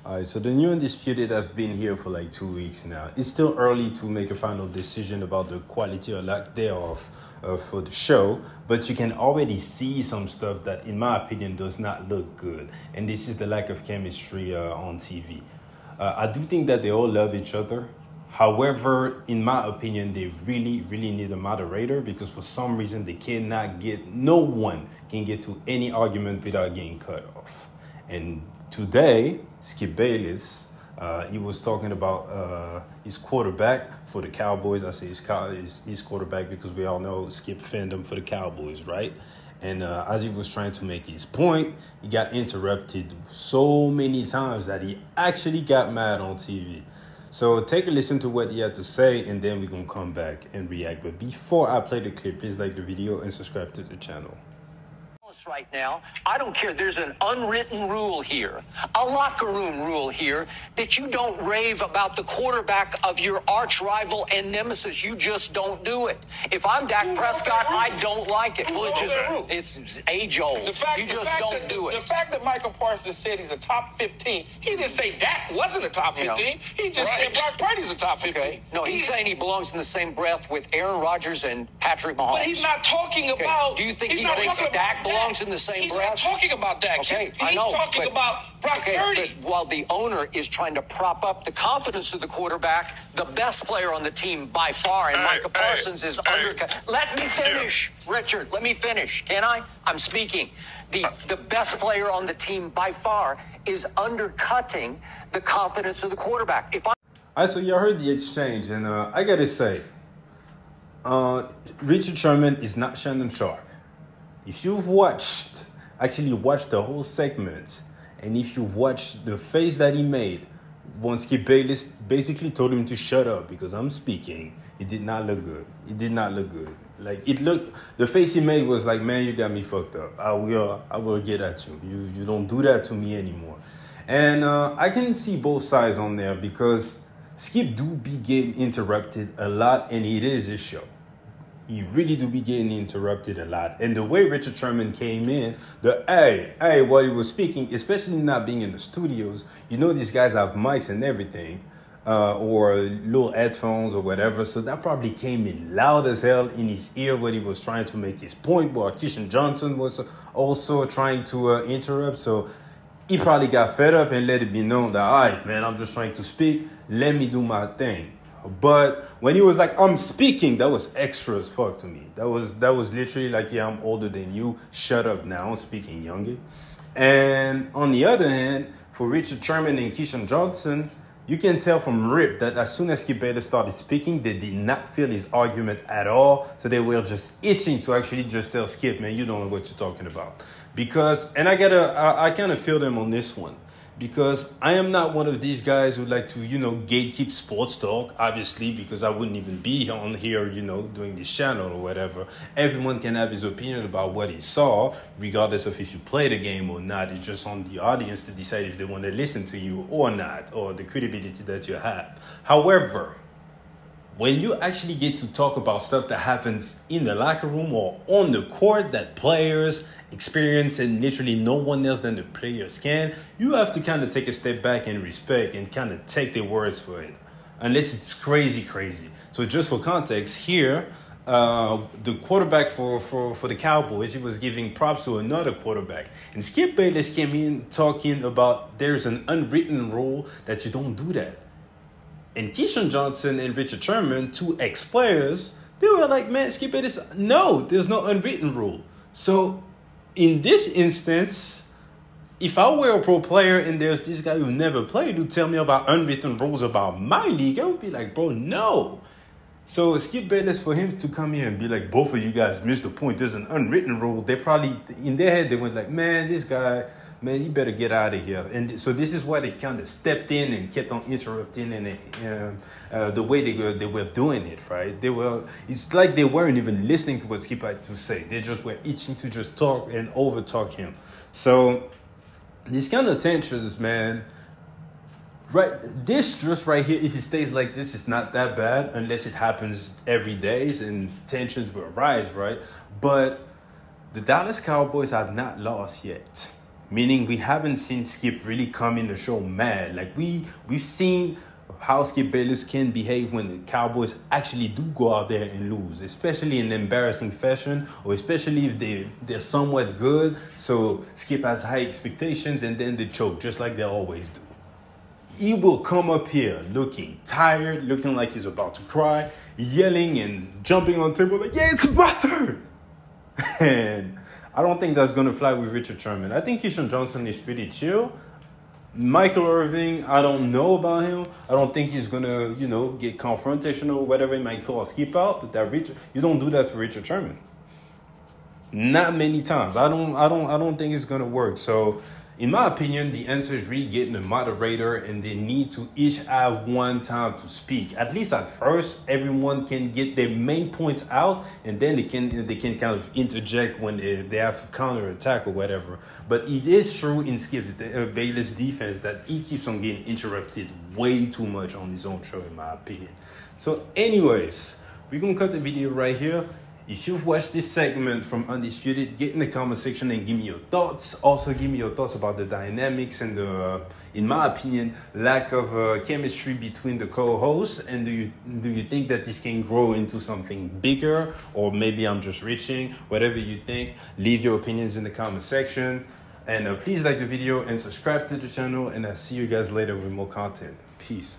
All right, so the new undisputed have been here for like 2 weeks now. It's still early to make a final decision about the quality or lack thereof for the show, but you can already see some stuff that, in my opinion, does not look good. And this is the lack of chemistry on TV. I do think that they all love each other. However, in my opinion, they really, really need a moderator because for some reason no one can get to any argument without getting cut off. And today, Skip Bayless, he was talking about his quarterback for the Cowboys. I say his quarterback because we all know Skip fandom for the Cowboys, right? And as he was trying to make his point, he got interrupted so many times that he actually got mad on TV. So take a listen to what he had to say, and then we're going to come back and react. But before I play the clip, please like the video and subscribe to the channel. Right now, I don't care. There's an unwritten rule here, a locker room rule here, that you don't rave about the quarterback of your arch rival and nemesis. You just don't do it. If I'm Dak Prescott, I don't like it. Well, it's age old. You just don't do it. The fact that Michael Parsons said he's a top 15, he didn't say Dak wasn't a top 15. He just said Brock Purdy's a top 15. Okay. No, he's saying he belongs in the same breath with Aaron Rodgers and Patrick Mahomes. But he's not talking about. Do you think he thinks Dak belongs in the same breath? He's not talking about Dak. Okay, he's talking about Brock Purdy. But while the owner is trying to prop up the confidence of the quarterback, the best player on the team by far, and Micah Parsons is undercut. Let me finish, Richard. Let me finish. Can I? I'm speaking. The best player on the team by far is undercutting the confidence of the quarterback. All right, so y'all heard the exchange, and I got to say, Richard Sherman is not Shannon Sharp. If you've actually watched the whole segment, and if you watched the face that he made once Skip Bayless basically told him to shut up because I'm speaking, it did not look good. It did not look good. Like, the face he made was like, man, you got me fucked up. I will get at you. You don't do that to me anymore. And I can see both sides on there because Skip do be getting interrupted a lot, and it is his show. You really do be getting interrupted a lot. And the way Richard Sherman came in, while he was speaking, especially not being in the studios, you know these guys have mics and everything, or little headphones or whatever. So that probably came in loud as hell in his ear when he was trying to make his point, while Keyshawn Johnson was also trying to interrupt. So he probably got fed up and let it be known that, all right, man, I'm just trying to speak. Let me do my thing. But when he was like, I'm speaking, that was extra as fuck to me. That was literally like, yeah, I'm older than you. Shut up now. I'm speaking, youngin. And on the other hand, for Richard Sherman and Keyshawn Johnson, you can tell from rip that as soon as Skip Bayless started speaking, they did not feel his argument at all. So they were just itching to actually just tell Skip, man, you don't know what you're talking about. Because, and I kind of feel them on this one. Because I am not one of these guys who like to, gatekeep sports talk, obviously, because I wouldn't even be on here, doing this channel or whatever. Everyone can have his opinion about what he saw, regardless of if you play the game or not. It's just on the audience to decide if they want to listen to you or not, or the credibility that you have. However, when you actually get to talk about stuff that happens in the locker room or on the court that players experience and literally no one else than the players can, you have to kind of take a step back and respect and kind of take their words for it. Unless it's crazy. So just for context, here, the quarterback for the Cowboys, he was giving props to another quarterback. And Skip Bayless came in talking about there's an unwritten rule that you don't do that. And Keyshawn Johnson and Richard Sherman, two ex-players, they were like, man, Skip Bayless, no, there's no unwritten rule. So in this instance, if I were a pro player and there's this guy who never played who tell me about unwritten rules about my league, I would be like, bro, no. So Skip Bayless, for him to come here and be like, both of you guys missed the point, there's an unwritten rule, they probably, in their head, they went like, man, this guy, man, you better get out of here. And so this is why they kind of stepped in and kept on interrupting and the way they were doing it, right? It's like they weren't even listening to what Skip had to say. They just were itching to just talk and over-talk him. So these kind of tensions, man, right? This just right here, if it stays like this, it's not that bad unless it happens every day and tensions will rise, right? But the Dallas Cowboys have not lost yet. Meaning we haven't seen Skip really come in the show mad. Like we've seen how Skip Bayless can behave when the Cowboys actually do go out there and lose, especially in embarrassing fashion, or especially if they're somewhat good. So Skip has high expectations and then they choke, just like they always do. He will come up here looking tired, looking like he's about to cry, yelling and jumping on the table like, yeah, it's my turn. And I don't think that's going to fly with Richard Sherman. I think Keyshawn Johnson is pretty chill. Michael Irvin, I don't know about him. I don't think he's going to, get confrontational, whatever he might call Skip out. But you don't do that to Richard Sherman. Not many times. I don't think it's going to work. So, in my opinion, the answer is really getting a moderator, and they need to each have one time to speak. At least at first, everyone can get their main points out, and then they can kind of interject when they have to counterattack or whatever. But it is true in Skip Bayless' defense that he keeps on getting interrupted way too much on his own show, in my opinion. So, anyways, we're gonna cut the video right here. If you've watched this segment from Undisputed, get in the comment section and give me your thoughts. Also, give me your thoughts about the dynamics and the, in my opinion, lack of chemistry between the co-hosts. And do you think that this can grow into something bigger? Or maybe I'm just reaching? Whatever you think, leave your opinions in the comment section. And please like the video and subscribe to the channel. And I'll see you guys later with more content. Peace.